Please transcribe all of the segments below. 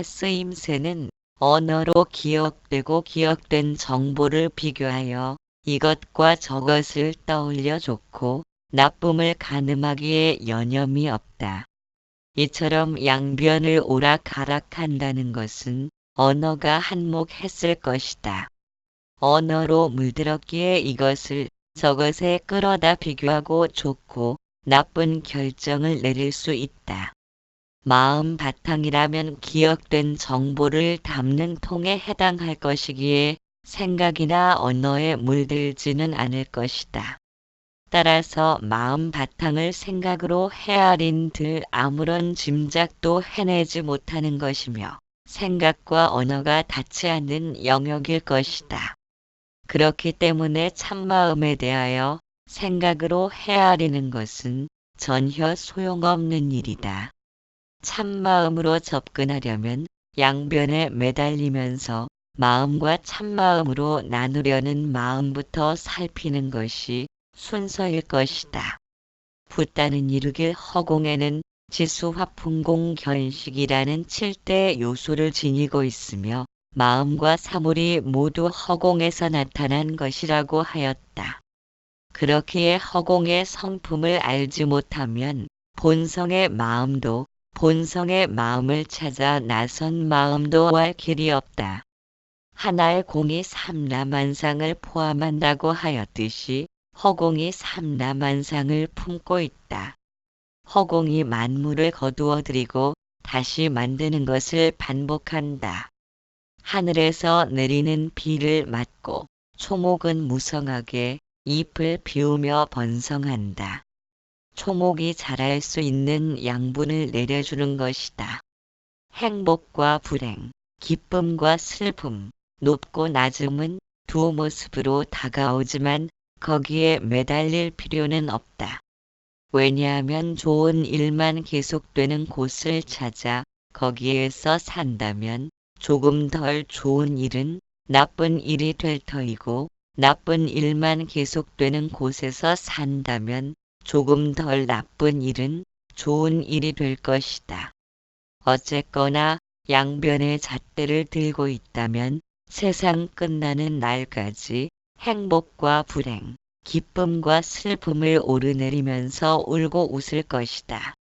쓰임새는 언어로 기억되고 기억된 정보를 비교하여 이것과 저것을 떠올려 좋고 나쁨을 가늠하기에 여념이 없다. 이처럼 양변을 오락가락한다는 것은 언어가 한몫했을 것이다. 언어로 물들었기에 이것을 저것에 끌어다 비교하고 좋고 나쁜 결정을 내릴 수 있다. 마음 바탕이라면 기억된 정보를 담는 통에 해당할 것이기에 생각이나 언어에 물들지는 않을 것이다. 따라서 마음 바탕을 생각으로 헤아린들 아무런 짐작도 해내지 못하는 것이며 생각과 언어가 닿지 않는 영역일 것이다. 그렇기 때문에 참마음에 대하여 생각으로 헤아리는 것은 전혀 소용없는 일이다. 참마음으로 접근하려면 양변에 매달리면서 마음과 참마음으로 나누려는 마음부터 살피는 것이 순서일 것이다. 붓다는 이르길 허공에는 지수화풍공견식이라는 7대 요소를 지니고 있으며 마음과 사물이 모두 허공에서 나타난 것이라고 하였다. 그렇기에 허공의 성품을 알지 못하면 본성의 마음도 본성의 마음을 찾아 나선 마음도 알 길이 없다. 하나의 공이 삼라만상을 포함한다고 하였듯이 허공이 삼라만상을 품고 있다. 허공이 만물을 거두어들이고 다시 만드는 것을 반복한다. 하늘에서 내리는 비를 맞고 초목은 무성하게 잎을 비우며 번성한다. 초목이 자랄 수 있는 양분을 내려주는 것이다. 행복과 불행, 기쁨과 슬픔, 높고 낮음은 두 모습으로 다가오지만 거기에 매달릴 필요는 없다. 왜냐하면 좋은 일만 계속되는 곳을 찾아 거기에서 산다면 조금 덜 좋은 일은 나쁜 일이 될 터이고 나쁜 일만 계속되는 곳에서 산다면 조금 덜 나쁜 일은 좋은 일이 될 것이다. 어쨌거나 양변의 잣대를 들고 있다면 세상 끝나는 날까지 행복과 불행, 기쁨과 슬픔을 오르내리면서 울고 웃을 것이다.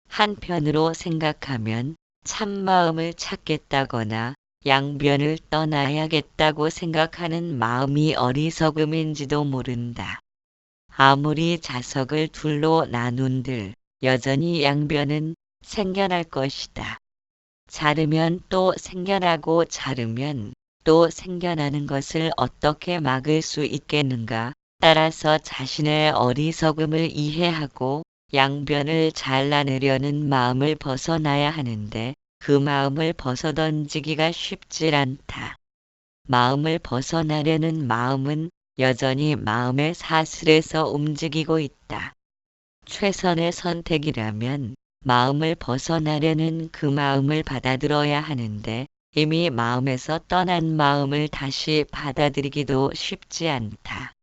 한편으로 생각하면 참마음을 찾겠다거나 양변을 떠나야겠다고 생각하는 마음이 어리석음인지도 모른다. 아무리 자석을 둘로 나눈들 여전히 양변은 생겨날 것이다. 자르면 또 생겨나고 자르면 또 생겨나는 것을 어떻게 막을 수 있겠는가? 따라서 자신의 어리석음을 이해하고 양변을 잘라내려는 마음을 벗어나야 하는데 그 마음을 벗어던지기가 쉽질 않다. 마음을 벗어나려는 마음은 여전히 마음의 사슬에서 움직이고 있다. 최선의 선택이라면 마음을 벗어나려는 그 마음을 받아들여야 하는데 이미 마음에서 떠난 마음을 다시 받아들이기도 쉽지 않다.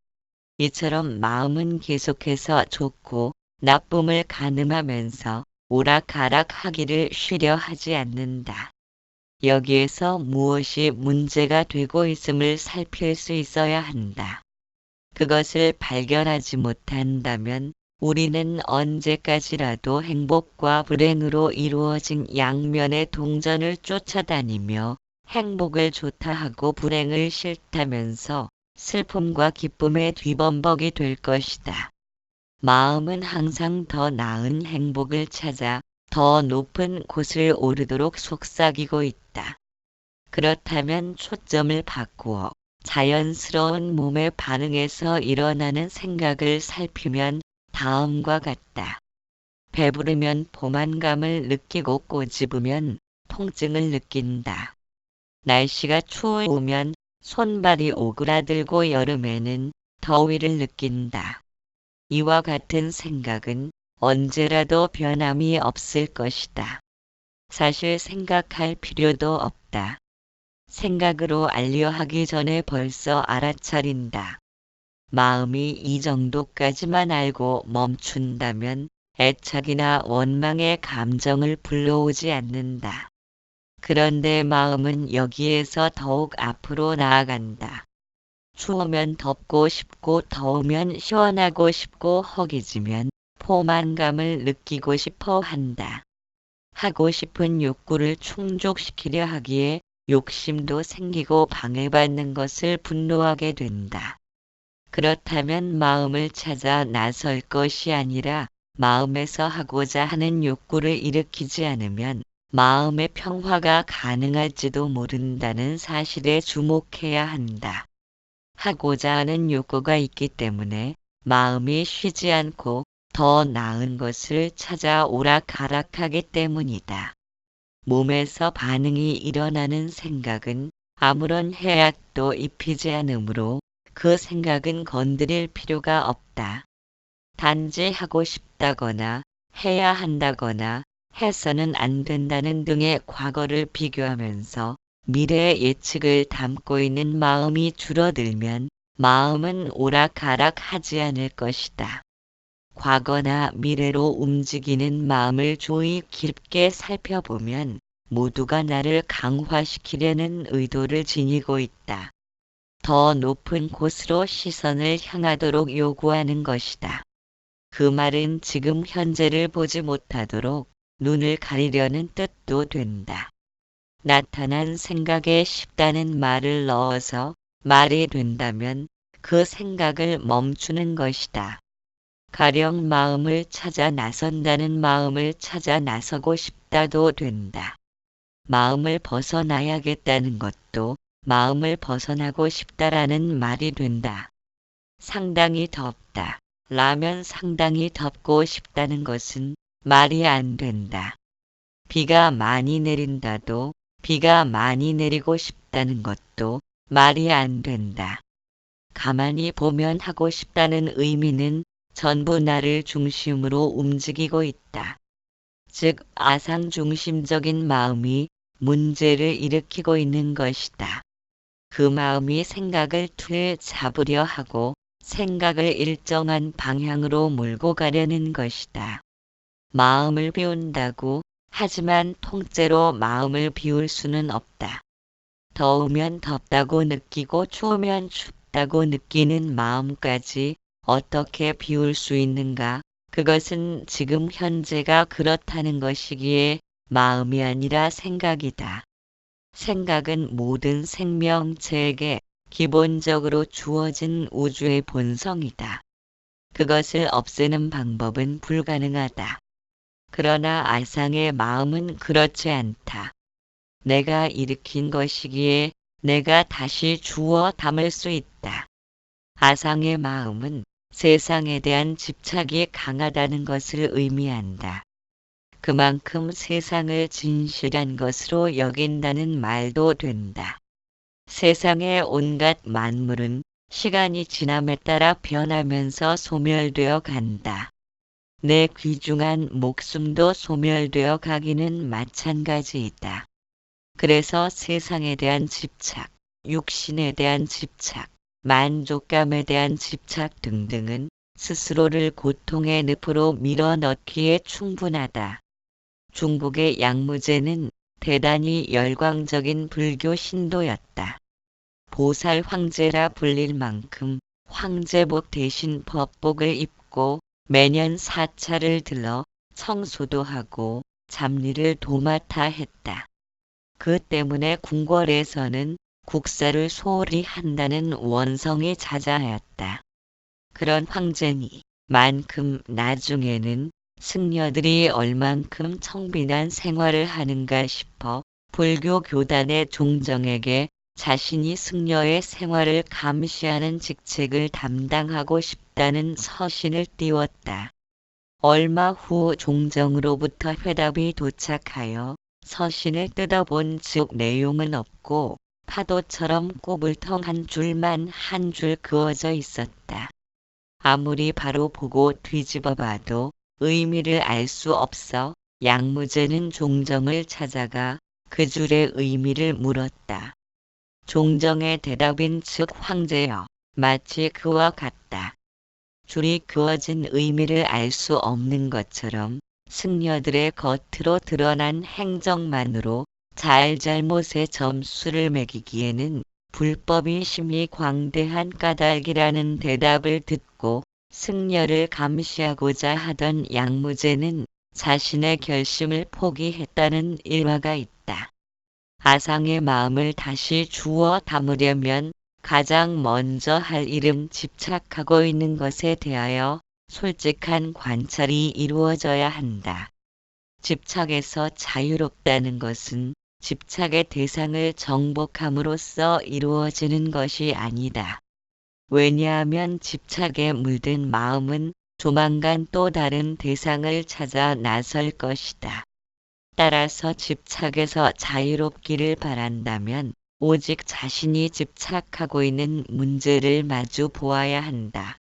이처럼 마음은 계속해서 좋고 나쁨을 가늠하면서 오락가락하기를 쉬려 하지 않는다. 여기에서 무엇이 문제가 되고 있음을 살필 수 있어야 한다. 그것을 발견하지 못한다면 우리는 언제까지라도 행복과 불행으로 이루어진 양면의 동전을 쫓아다니며 행복을 좋다 하고 불행을 싫다면서 슬픔과 기쁨의 뒤범벅이 될 것이다. 마음은 항상 더 나은 행복을 찾아 더 높은 곳을 오르도록 속삭이고 있다. 그렇다면 초점을 바꾸어 자연스러운 몸의 반응에서 일어나는 생각을 살피면 다음과 같다. 배부르면 포만감을 느끼고 꼬집으면 통증을 느낀다. 날씨가 추우면 손발이 오그라들고 여름에는 더위를 느낀다. 이와 같은 생각은 언제라도 변함이 없을 것이다. 사실 생각할 필요도 없다. 생각으로 알려하기 전에 벌써 알아차린다. 마음이 이 정도까지만 알고 멈춘다면 애착이나 원망의 감정을 불러오지 않는다. 그런데 마음은 여기에서 더욱 앞으로 나아간다. 추우면 덥고 싶고 더우면 시원하고 싶고 허기지면 포만감을 느끼고 싶어 한다. 하고 싶은 욕구를 충족시키려 하기에 욕심도 생기고 방해받는 것을 분노하게 된다. 그렇다면 마음을 찾아 나설 것이 아니라 마음에서 하고자 하는 욕구를 일으키지 않으면 마음의 평화가 가능할지도 모른다는 사실에 주목해야 한다. 하고자 하는 욕구가 있기 때문에 마음이 쉬지 않고 더 나은 것을 찾아 오락가락하기 때문이다. 몸에서 반응이 일어나는 생각은 아무런 해악도 입히지 않으므로 그 생각은 건드릴 필요가 없다. 단지 하고 싶다거나 해야 한다거나 해서는 안 된다는 등의 과거를 비교하면서 미래의 예측을 담고 있는 마음이 줄어들면 마음은 오락가락하지 않을 것이다. 과거나 미래로 움직이는 마음을 조이 깊게 살펴보면 모두가 나를 강화시키려는 의도를 지니고 있다. 더 높은 곳으로 시선을 향하도록 요구하는 것이다. 그 말은 지금 현재를 보지 못하도록 눈을 가리려는 뜻도 된다. 나타난 생각에 쉽다는 말을 넣어서 말이 된다면 그 생각을 멈추는 것이다. 가령 마음을 찾아 나선다는 마음을 찾아 나서고 싶다도 된다. 마음을 벗어나야겠다는 것도 마음을 벗어나고 싶다라는 말이 된다. 상당히 덥다. 라면 상당히 덥고 싶다는 것은 말이 안 된다. 비가 많이 내린다도 비가 많이 내리고 싶다는 것도 말이 안 된다. 가만히 보면 하고 싶다는 의미는 전부 나를 중심으로 움직이고 있다. 즉 아상중심적인 마음이 문제를 일으키고 있는 것이다. 그 마음이 생각을 틀 잡으려 하고 생각을 일정한 방향으로 몰고 가려는 것이다. 마음을 비운다고 하지만 통째로 마음을 비울 수는 없다. 더우면 덥다고 느끼고 추우면 춥다고 느끼는 마음까지 어떻게 비울 수 있는가? 그것은 지금 현재가 그렇다는 것이기에 마음이 아니라 생각이다. 생각은 모든 생명체에게 기본적으로 주어진 우주의 본성이다. 그것을 없애는 방법은 불가능하다. 그러나 아상의 마음은 그렇지 않다. 내가 일으킨 것이기에 내가 다시 주워 담을 수 있다. 아상의 마음은 세상에 대한 집착이 강하다는 것을 의미한다. 그만큼 세상을 진실한 것으로 여긴다는 말도 된다. 세상의 온갖 만물은 시간이 지남에 따라 변하면서 소멸되어 간다. 내 귀중한 목숨도 소멸되어 가기는 마찬가지이다. 그래서 세상에 대한 집착, 육신에 대한 집착, 만족감에 대한 집착 등등은 스스로를 고통의 늪으로 밀어넣기에 충분하다. 중국의 양무제는 대단히 열광적인 불교 신도였다. 보살 황제라 불릴 만큼 황제복 대신 법복을 입고 매년 사찰을 들러 청소도 하고 잡일을 도맡아 했다. 그 때문에 궁궐에서는 국사를 소홀히 한다는 원성이 자자하였다. 그런 황제니 만큼 나중에는 승려들이 얼만큼 청빈한 생활을 하는가 싶어 불교 교단의 종정에게 자신이 승려의 생활을 감시하는 직책을 담당하고 싶다는 서신을 띄웠다. 얼마 후 종정으로부터 회답이 도착하여 서신을 뜯어본 즉 내용은 없고 파도처럼 꼬불텅 한 줄만 한 줄 그어져 있었다. 아무리 바로 보고 뒤집어 봐도 의미를 알 수 없어 양무제는 종정을 찾아가 그 줄의 의미를 물었다. 종정의 대답인 즉 황제여 마치 그와 같다. 줄이 그어진 의미를 알 수 없는 것처럼 승려들의 겉으로 드러난 행정만으로 잘잘못의 점수를 매기기에는 불법이 심히 광대한 까닭이라는 대답을 듣고 승려를 감시하고자 하던 양무제는 자신의 결심을 포기했다는 일화가 있다. 아상의 마음을 다시 주워 담으려면 가장 먼저 할 일은 집착하고 있는 것에 대하여 솔직한 관찰이 이루어져야 한다. 집착에서 자유롭다는 것은 집착의 대상을 정복함으로써 이루어지는 것이 아니다. 왜냐하면 집착에 물든 마음은 조만간 또 다른 대상을 찾아 나설 것이다. 따라서 집착에서 자유롭기를 바란다면 오직 자신이 집착하고 있는 문제를 마주 보아야 한다.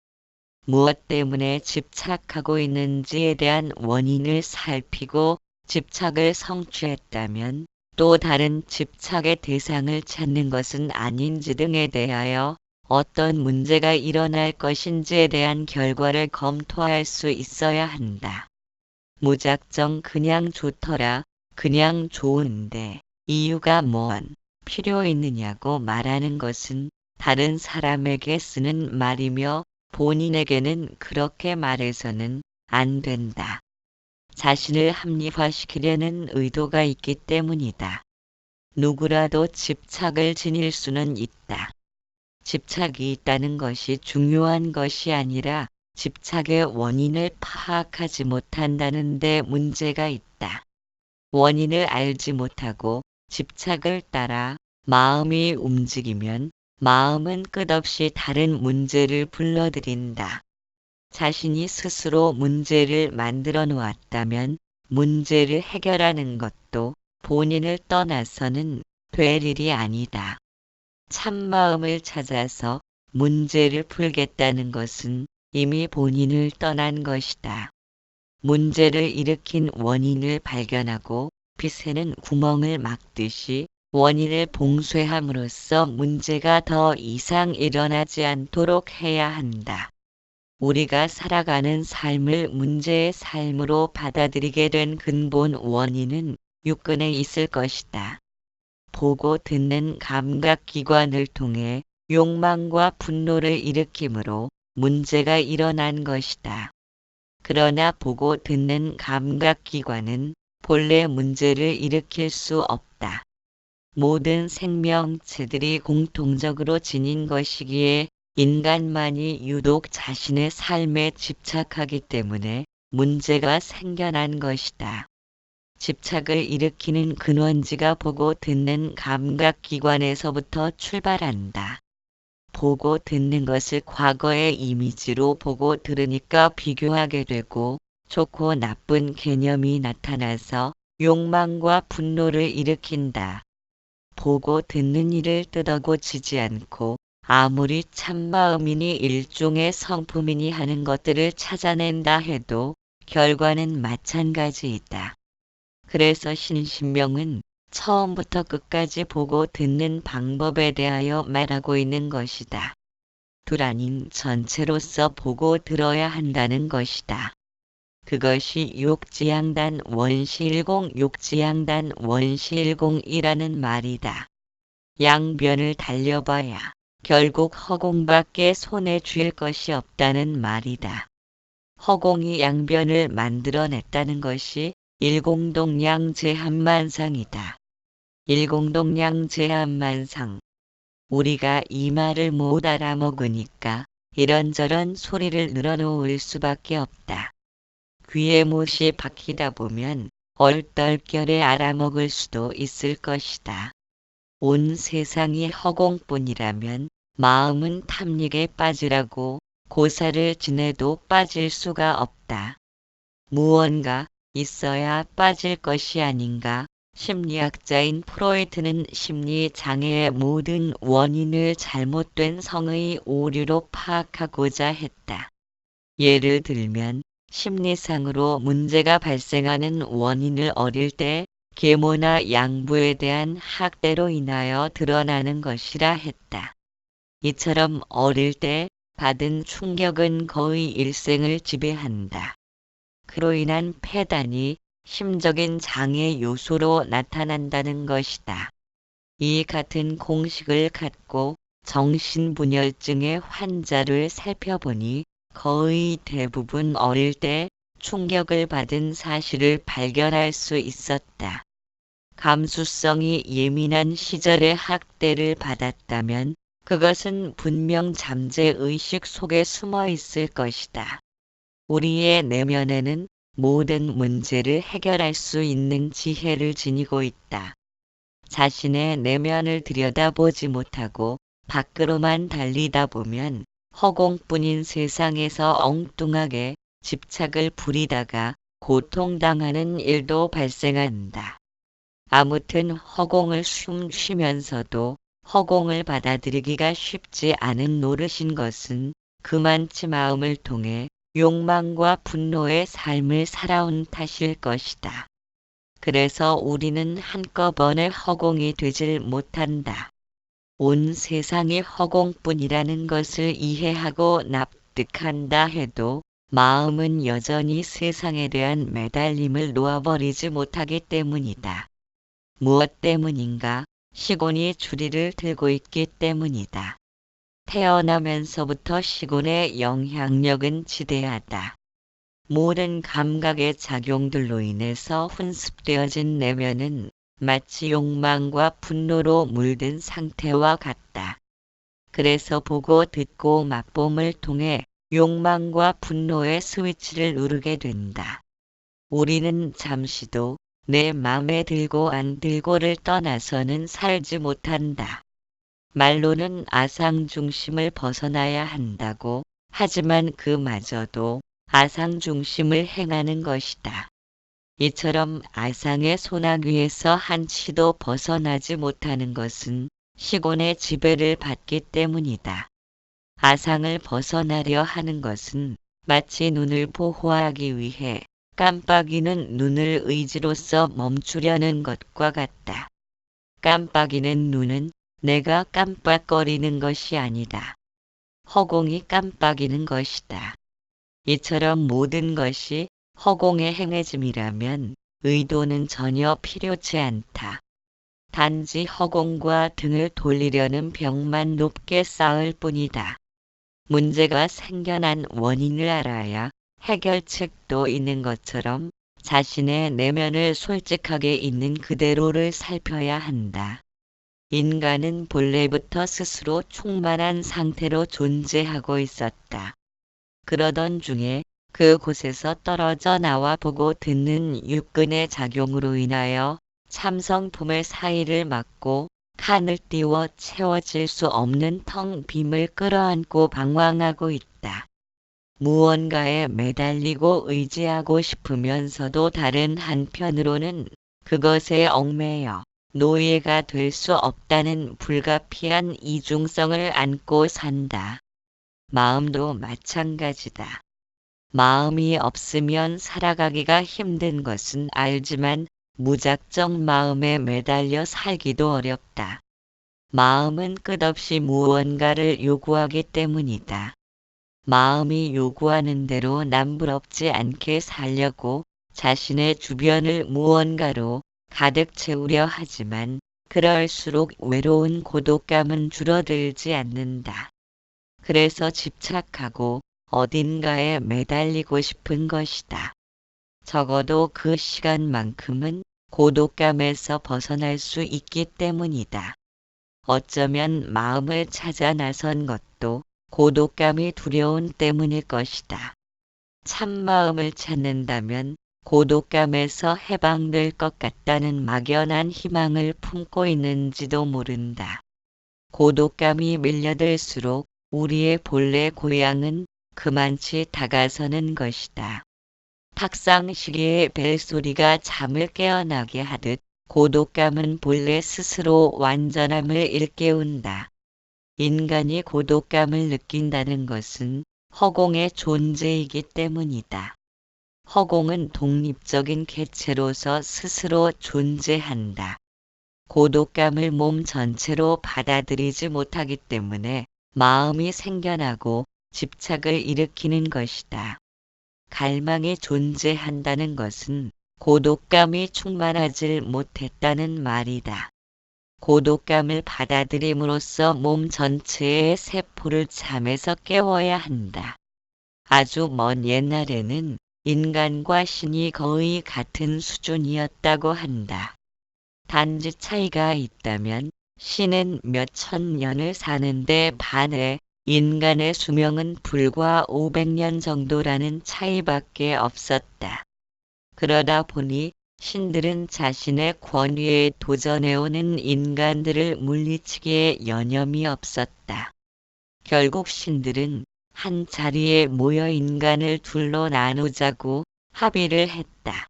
무엇 때문에 집착하고 있는지에 대한 원인을 살피고 집착을 성취했다면 또 다른 집착의 대상을 찾는 것은 아닌지 등에 대하여 어떤 문제가 일어날 것인지에 대한 결과를 검토할 수 있어야 한다. 무작정 그냥 좋더라, 그냥 좋은데 이유가 뭔 필요 있느냐고 말하는 것은 다른 사람에게 쓰는 말이며 본인에게는 그렇게 말해서는 안 된다. 자신을 합리화시키려는 의도가 있기 때문이다. 누구라도 집착을 지닐 수는 있다. 집착이 있다는 것이 중요한 것이 아니라 집착의 원인을 파악하지 못한다는 데 문제가 있다. 원인을 알지 못하고 집착을 따라 마음이 움직이면 마음은 끝없이 다른 문제를 불러들인다. 자신이 스스로 문제를 만들어 놓았다면 문제를 해결하는 것도 본인을 떠나서는 될 일이 아니다. 참마음을 찾아서 문제를 풀겠다는 것은 이미 본인을 떠난 것이다. 문제를 일으킨 원인을 발견하고 빗새는 구멍을 막듯이 원인을 봉쇄함으로써 문제가 더 이상 일어나지 않도록 해야 한다. 우리가 살아가는 삶을 문제의 삶으로 받아들이게 된 근본 원인은 육근에 있을 것이다. 보고 듣는 감각기관을 통해 욕망과 분노를 일으키므로 문제가 일어난 것이다. 그러나 보고 듣는 감각기관은 본래 문제를 일으킬 수 없다. 모든 생명체들이 공통적으로 지닌 것이기에 인간만이 유독 자신의 삶에 집착하기 때문에 문제가 생겨난 것이다. 집착을 일으키는 근원지가 보고 듣는 감각기관에서부터 출발한다. 보고 듣는 것을 과거의 이미지로 보고 들으니까 비교하게 되고 좋고 나쁜 개념이 나타나서 욕망과 분노를 일으킨다. 보고 듣는 일을 뜯어고치지 않고 아무리 참마음이니 일종의 성품이니 하는 것들을 찾아낸다 해도 결과는 마찬가지이다. 그래서 신신명은 처음부터 끝까지 보고 듣는 방법에 대하여 말하고 있는 것이다. 둘 아닌 전체로서 보고 들어야 한다는 것이다. 그것이 욕지양단 원시일공 욕지양단 원시일공이라는 말이다. 양변을 달려봐야 결국 허공밖에 손에 쥘 것이 없다는 말이다. 허공이 양변을 만들어냈다는 것이 일공동양제한만상이다. 일공동양제한만상. 우리가 이 말을 못 알아먹으니까 이런저런 소리를 늘어놓을 수밖에 없다. 귀에 못이 박히다 보면 얼떨결에 알아먹을 수도 있을 것이다. 온 세상이 허공뿐이라면 마음은 탐닉에 빠지라고 고사를 지내도 빠질 수가 없다. 무언가 있어야 빠질 것이 아닌가. 심리학자인 프로이트는 심리장애의 모든 원인을 잘못된 성의 오류로 파악하고자 했다. 예를 들면 심리상으로 문제가 발생하는 원인을 어릴 때 계모나 양부에 대한 학대로 인하여 드러나는 것이라 했다. 이처럼 어릴 때 받은 충격은 거의 일생을 지배한다. 그로 인한 폐단이 심적인 장애 요소로 나타난다는 것이다. 이 같은 공식을 갖고 정신분열증의 환자를 살펴보니 거의 대부분 어릴 때 충격을 받은 사실을 발견할 수 있었다. 감수성이 예민한 시절에 학대를 받았다면 그것은 분명 잠재의식 속에 숨어 있을 것이다. 우리의 내면에는 모든 문제를 해결할 수 있는 지혜를 지니고 있다. 자신의 내면을 들여다보지 못하고 밖으로만 달리다 보면 허공뿐인 세상에서 엉뚱하게 집착을 부리다가 고통당하는 일도 발생한다. 아무튼 허공을 쉬면서도 허공을 받아들이기가 쉽지 않은 노릇인 것은 그만치 마음을 통해 욕망과 분노의 삶을 살아온 탓일 것이다. 그래서 우리는 한꺼번에 허공이 되질 못한다. 온 세상이 허공뿐이라는 것을 이해하고 납득한다 해도 마음은 여전히 세상에 대한 매달림을 놓아버리지 못하기 때문이다. 무엇 때문인가? 시곤이 주리를 들고 있기 때문이다. 태어나면서부터 시곤의 영향력은 지대하다. 모든 감각의 작용들로 인해서 훈습되어진 내면은 마치 욕망과 분노로 물든 상태와 같다. 그래서 보고 듣고 맛봄을 통해 욕망과 분노의 스위치를 누르게 된다. 우리는 잠시도 내 맘에 들고 안 들고를 떠나서는 살지 못한다. 말로는 아상 중심을 벗어나야 한다고 하지만 그마저도 아상 중심을 행하는 것이다. 이처럼 아상의 소나귀에서 한 치도 벗어나지 못하는 것은 시곤의 지배를 받기 때문이다. 아상을 벗어나려 하는 것은 마치 눈을 보호하기 위해 깜빡이는 눈을 의지로서 멈추려는 것과 같다. 깜빡이는 눈은 내가 깜빡거리는 것이 아니다. 허공이 깜빡이는 것이다. 이처럼 모든 것이 허공의 행해짐이라면 의도는 전혀 필요치 않다. 단지 허공과 등을 돌리려는 벽만 높게 쌓을 뿐이다. 문제가 생겨난 원인을 알아야 해결책도 있는 것처럼 자신의 내면을 솔직하게 있는 그대로를 살펴야 한다. 인간은 본래부터 스스로 충만한 상태로 존재하고 있었다. 그러던 중에 그곳에서 떨어져 나와 보고 듣는 육근의 작용으로 인하여 참성품의 사이를 막고 칸을 띄워 채워질 수 없는 텅 빔을 끌어안고 방황하고 있다. 무언가에 매달리고 의지하고 싶으면서도 다른 한편으로는 그것에 얽매여 노예가 될 수 없다는 불가피한 이중성을 안고 산다. 마음도 마찬가지다. 마음이 없으면 살아가기가 힘든 것은 알지만 무작정 마음에 매달려 살기도 어렵다. 마음은 끝없이 무언가를 요구하기 때문이다. 마음이 요구하는 대로 남부럽지 않게 살려고 자신의 주변을 무언가로 가득 채우려 하지만 그럴수록 외로운 고독감은 줄어들지 않는다. 그래서 집착하고 어딘가에 매달리고 싶은 것이다. 적어도 그 시간만큼은 고독감에서 벗어날 수 있기 때문이다. 어쩌면 마음을 찾아 나선 것도 고독감이 두려운 때문일 것이다. 참마음을 찾는다면 고독감에서 해방될 것 같다는 막연한 희망을 품고 있는지도 모른다. 고독감이 밀려들수록 우리의 본래 고향은 그만치 다가서는 것이다. 탁상시계의 벨소리가 잠을 깨어나게 하듯 고독감은 본래 스스로 완전함을 일깨운다. 인간이 고독감을 느낀다는 것은 허공의 존재이기 때문이다. 허공은 독립적인 객체로서 스스로 존재한다. 고독감을 몸 전체로 받아들이지 못하기 때문에 마음이 생겨나고 집착을 일으키는 것이다. 갈망이 존재한다는 것은 고독감이 충만하질 못했다는 말이다. 고독감을 받아들임으로써 몸 전체의 세포를 잠에서 깨워야 한다. 아주 먼 옛날에는 인간과 신이 거의 같은 수준이었다고 한다. 단지 차이가 있다면 신은 몇천 년을 사는데 반해 인간의 수명은 불과 500년 정도라는 차이밖에 없었다. 그러다 보니 신들은 자신의 권위에 도전해오는 인간들을 물리치기에 여념이 없었다. 결국 신들은 한 자리에 모여 인간을 둘로 나누자고 합의를 했다.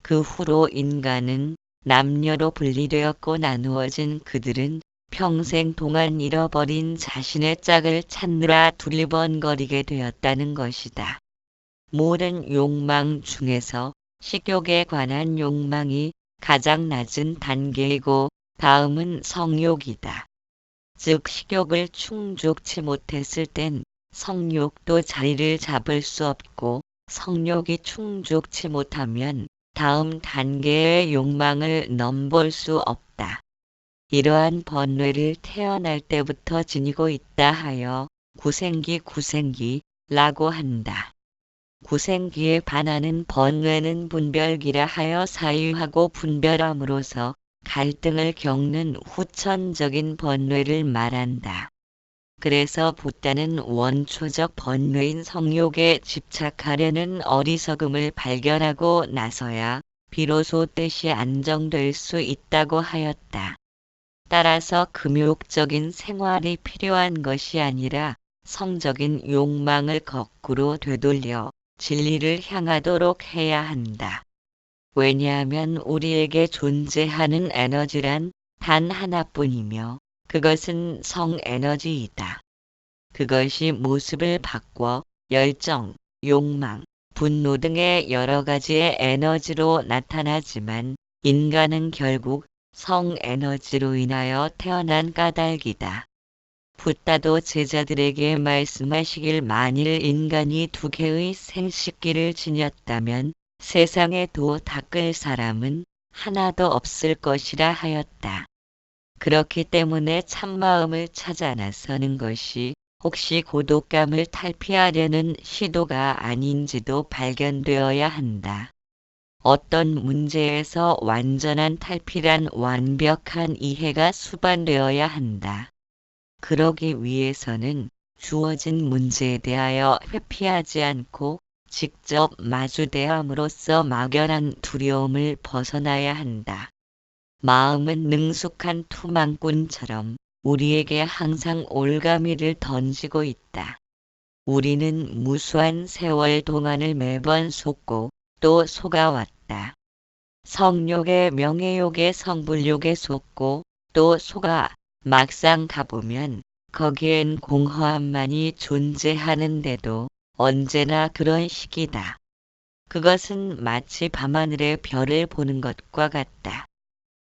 그 후로 인간은 남녀로 분리되었고 나누어진 그들은 평생 동안 잃어버린 자신의 짝을 찾느라 두리번거리게 되었다는 것이다. 모든 욕망 중에서 식욕에 관한 욕망이 가장 낮은 단계이고 다음은 성욕이다. 즉 식욕을 충족치 못했을 땐 성욕도 자리를 잡을 수 없고 성욕이 충족치 못하면 다음 단계의 욕망을 넘볼 수 없다. 이러한 번뇌를 태어날 때부터 지니고 있다 하여 구생기라고 한다. 구생기에 반하는 번뇌는 분별기라 하여 사유하고 분별함으로써 갈등을 겪는 후천적인 번뇌를 말한다. 그래서 붓다는 원초적 번뇌인 성욕에 집착하려는 어리석음을 발견하고 나서야 비로소 뜻이 안정될 수 있다고 하였다. 따라서 금욕적인 생활이 필요한 것이 아니라 성적인 욕망을 거꾸로 되돌려 진리를 향하도록 해야 한다. 왜냐하면 우리에게 존재하는 에너지란 단 하나뿐이며 그것은 성에너지이다. 그것이 모습을 바꿔 열정, 욕망, 분노 등의 여러 가지의 에너지로 나타나지만 인간은 결국 성에너지로 인하여 태어난 까닭이다. 붓다도 제자들에게 말씀하시길 만일 인간이 두 개의 생식기를 지녔다면 세상에 도 닦을 사람은 하나도 없을 것이라 하였다. 그렇기 때문에 참마음을 찾아 나서는 것이 혹시 고독감을 탈피하려는 시도가 아닌지도 발견되어야 한다. 어떤 문제에서 완전한 탈피란 완벽한 이해가 수반되어야 한다. 그러기 위해서는 주어진 문제에 대하여 회피하지 않고 직접 마주대함으로써 막연한 두려움을 벗어나야 한다. 마음은 능숙한 투망꾼처럼 우리에게 항상 올가미를 던지고 있다. 우리는 무수한 세월 동안을 매번 속고 또 속아왔다. 성욕에 명예욕에 성불욕에 속고 또 속아 막상 가보면 거기엔 공허함만이 존재하는데도 언제나 그런 식이다. 그것은 마치 밤하늘의 별을 보는 것과 같다.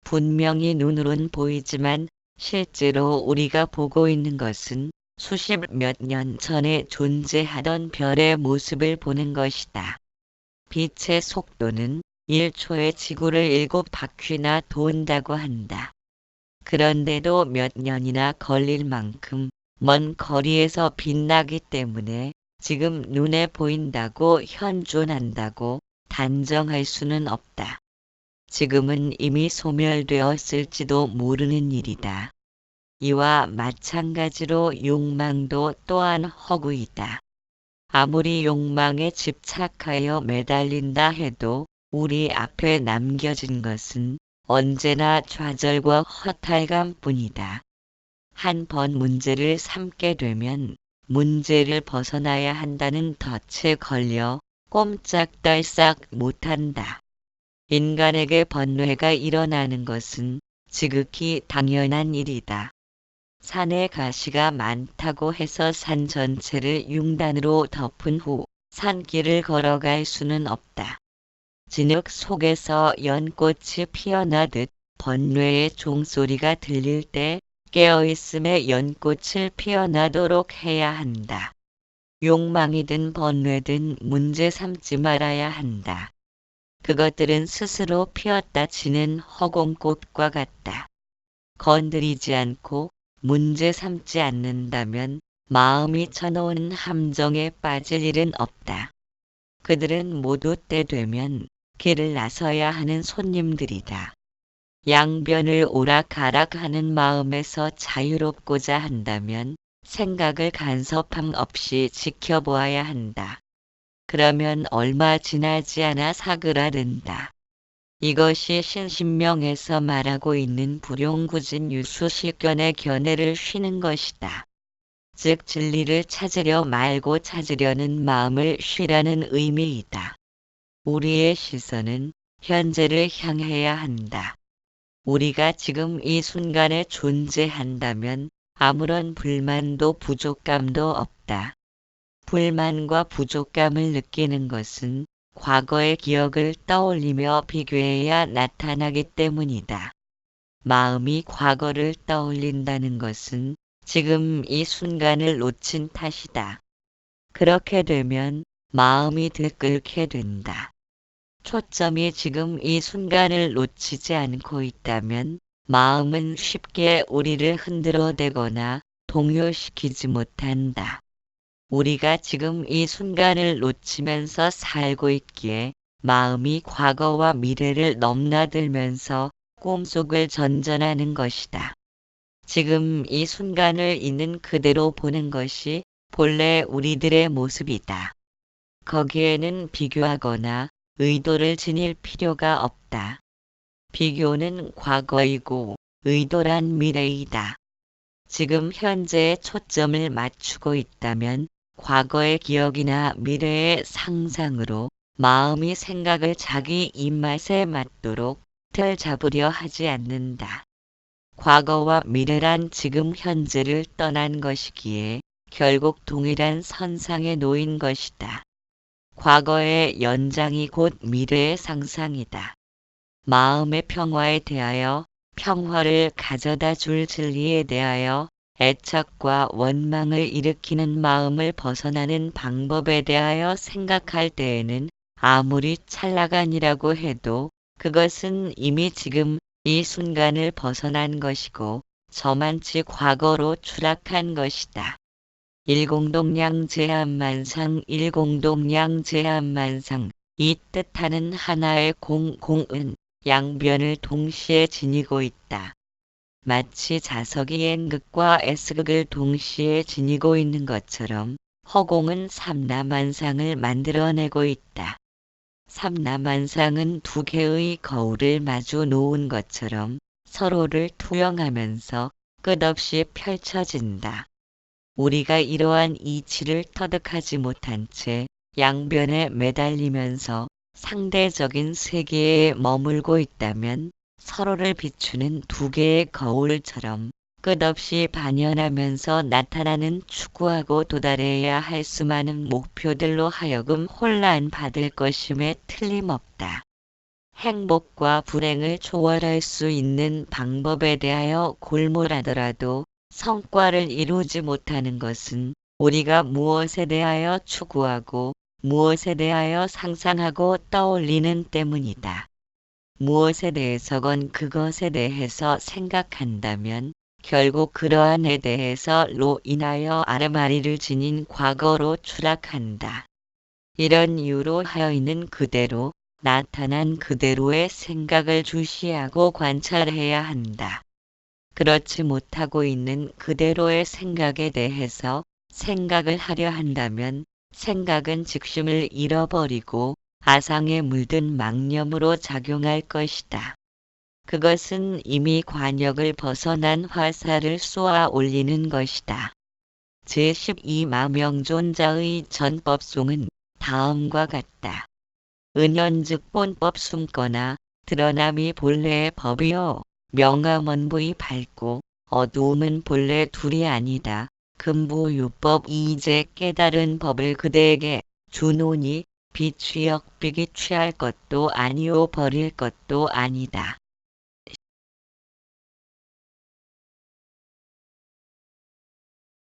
분명히 눈으론 보이지만 실제로 우리가 보고 있는 것은 수십 몇 년 전에 존재하던 별의 모습을 보는 것이다. 빛의 속도는 1초에 지구를 7바퀴나 돈다고 한다. 그런데도 몇 년이나 걸릴 만큼 먼 거리에서 빛나기 때문에 지금 눈에 보인다고 현존한다고 단정할 수는 없다. 지금은 이미 소멸되었을지도 모르는 일이다. 이와 마찬가지로 욕망도 또한 허구이다. 아무리 욕망에 집착하여 매달린다 해도 우리 앞에 남겨진 것은 언제나 좌절과 허탈감뿐이다. 한 번 문제를 삼게 되면 문제를 벗어나야 한다는 덫에 걸려 꼼짝달싹 못한다. 인간에게 번뇌가 일어나는 것은 지극히 당연한 일이다. 산에 가시가 많다고 해서 산 전체를 융단으로 덮은 후 산길을 걸어갈 수는 없다. 진흙 속에서 연꽃이 피어나듯 번뇌의 종소리가 들릴 때 깨어있음에 연꽃을 피어나도록 해야 한다. 욕망이든 번뇌든 문제 삼지 말아야 한다. 그것들은 스스로 피었다 지는 허공꽃과 같다. 건드리지 않고 문제 삼지 않는다면 마음이 쳐놓은 함정에 빠질 일은 없다. 그들은 모두 때 되면 길을 나서야 하는 손님들이다. 양변을 오락가락하는 마음에서 자유롭고자 한다면 생각을 간섭함 없이 지켜보아야 한다. 그러면 얼마 지나지 않아 사그라든다. 이것이 신신명에서 말하고 있는 불용구진 유수실견의 견해를 쉬는 것이다. 즉 진리를 찾으려 말고 찾으려는 마음을 쉬라는 의미이다. 우리의 시선은 현재를 향해야 한다. 우리가 지금 이 순간에 존재한다면 아무런 불만도 부족감도 없다. 불만과 부족감을 느끼는 것은 과거의 기억을 떠올리며 비교해야 나타나기 때문이다. 마음이 과거를 떠올린다는 것은 지금 이 순간을 놓친 탓이다. 그렇게 되면 마음이 들끓게 된다. 초점이 지금 이 순간을 놓치지 않고 있다면 마음은 쉽게 우리를 흔들어대거나 동요시키지 못한다. 우리가 지금 이 순간을 놓치면서 살고 있기에 마음이 과거와 미래를 넘나들면서 꿈속을 전전하는 것이다. 지금 이 순간을 있는 그대로 보는 것이 본래 우리들의 모습이다. 거기에는 비교하거나 의도를 지닐 필요가 없다. 비교는 과거이고 의도란 미래이다. 지금 현재에 초점을 맞추고 있다면 과거의 기억이나 미래의 상상으로 마음이 생각을 자기 입맛에 맞도록 틀 잡으려 하지 않는다. 과거와 미래란 지금 현재를 떠난 것이기에 결국 동일한 선상에 놓인 것이다. 과거의 연장이 곧 미래의 상상이다. 마음의 평화에 대하여 평화를 가져다 줄 진리에 대하여 애착과 원망을 일으키는 마음을 벗어나는 방법에 대하여 생각할 때에는 아무리 찰나간이라고 해도 그것은 이미 지금 이 순간을 벗어난 것이고 저만치 과거로 추락한 것이다. 일공동량제한만상 일공동량제한만상 이 뜻하는 하나의 공은 양변을 동시에 지니고 있다. 마치 자석이 N극과 S극을 동시에 지니고 있는 것처럼 허공은 삼라만상을 만들어내고 있다. 삼라만상은 두 개의 거울을 마주 놓은 것처럼 서로를 투영하면서 끝없이 펼쳐진다. 우리가 이러한 이치를 터득하지 못한 채 양변에 매달리면서 상대적인 세계에 머물고 있다면 서로를 비추는 두 개의 거울처럼 끝없이 반연하면서 나타나는 추구하고 도달해야 할 수많은 목표들로 하여금 혼란받을 것임에 틀림없다. 행복과 불행을 초월할 수 있는 방법에 대하여 골몰하더라도 성과를 이루지 못하는 것은 우리가 무엇에 대하여 추구하고 무엇에 대하여 상상하고 떠올리는 때문이다. 무엇에 대해서건 그것에 대해서 생각한다면 결국 그러한에 대해서로 인하여 아르마리를 지닌 과거로 추락한다. 이런 이유로 하여 있는 그대로 나타난 그대로의 생각을 주시하고 관찰해야 한다. 그렇지 못하고 있는 그대로의 생각에 대해서 생각을 하려 한다면 생각은 직심을 잃어버리고 아상에 물든 망념으로 작용할 것이다. 그것은 이미 관역을 벗어난 화살을 쏘아 올리는 것이다. 제12마명존자의 전법송은 다음과 같다. 은연즉 본법 숨거나 드러남이 본래의 법이요. 명암원부이 밝고 어두움은 본래 둘이 아니다. 금부유법 이제 깨달은 법을 그대에게 주노니 비취역비기 취할 것도 아니오 버릴 것도 아니다.